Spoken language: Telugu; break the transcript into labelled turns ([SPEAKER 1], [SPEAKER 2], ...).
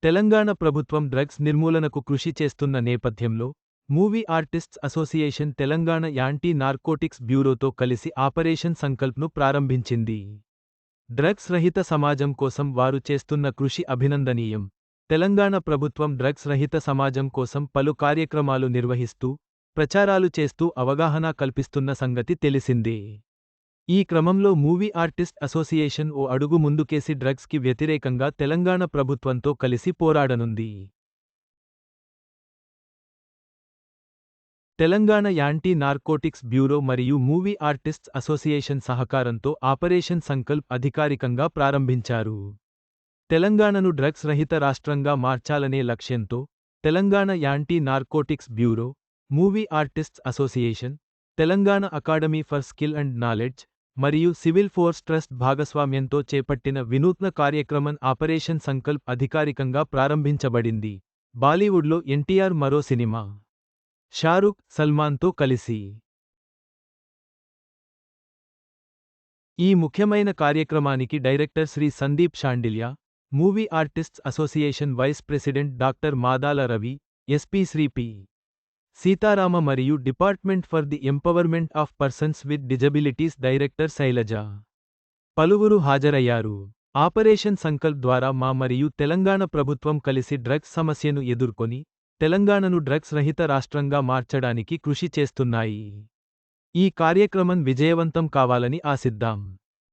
[SPEAKER 1] తెలంగాణ ప్రభుత్వం డ్రగ్స్ నిర్మూలనకు కృషి చేస్తున్న నేపథ్యంలో, movie artists association Telangana anti narcotics బ్యూరోతో కలిసి ఆపరేషన్ సంకల్ప్ను ప్రారంభించింది. డ్రగ్స్ రహిత సమాజం కోసం వారు చేస్తున్న కృషి అభినందనీయం. తెలంగాణ ప్రభుత్వం డ్రగ్స్ రహిత సమాజం కోసం పలు కార్యక్రమాలు నిర్వహిస్తూ, ప్రచారాలు చేస్తూ అవగాహన కల్పిస్తున్న సంగతి తెలిసిందే. ఈ క్రమంలో మూవీ ఆర్టిస్ట్ అసోసియేషన్ ఓ అడుగు ముందుకేసి డ్రగ్స్కి వ్యతిరేకంగా తెలంగాణ ప్రభుత్వంతో కలిసి పోరాడనుంది. తెలంగాణ యాంటీ నార్కోటిక్స్ బ్యూరో మరియు మూవీ ఆర్టిస్ట్స్ అసోసియేషన్ సహకారంతో ఆపరేషన్ సంకల్ప్ అధికారికంగా ప్రారంభించారు. తెలంగాణను డ్రగ్స్ రహిత రాష్ట్రంగా మార్చాలనే లక్ష్యంతో, Telangana anti narcotics bureau, movie artists association, Telangana academy for skill and knowledge, మరియు సివిల్ ఫోర్స్ ట్రస్ట్ భాగస్వామ్యంతో చేపట్టిన వినూత్న కార్యక్రమం ఆపరేషన్ సంకల్ప్ అధికారికంగా ప్రారంభించబడింది. బాలీవుడ్లో ఎన్టీఆర్ మరో సినిమా షారుఖ్, సల్మాన్తో కలిసి ఈ ముఖ్యమైన కార్యక్రమానికి director Shri Sandeep Shandilya, movie artists association vice president doctor Madala Ravi, SP Shri P. Seetharama మరియు department for the empowerment of persons with disabilities director Sailaja పలువురు హాజరయ్యారు. ఆపరేషన్ సంకల్ప్ ద్వారా మరియు తెలంగాణ ప్రభుత్వం కలిసి డ్రగ్స్ సమస్యను ఎదుర్కొని, తెలంగాణను డ్రగ్స్ రహిత రాష్ట్రంగా మార్చడానికి కృషి చేస్తున్నాయి. ఈ కార్యక్రమం విజయవంతం కావాలని ఆశిద్దాం.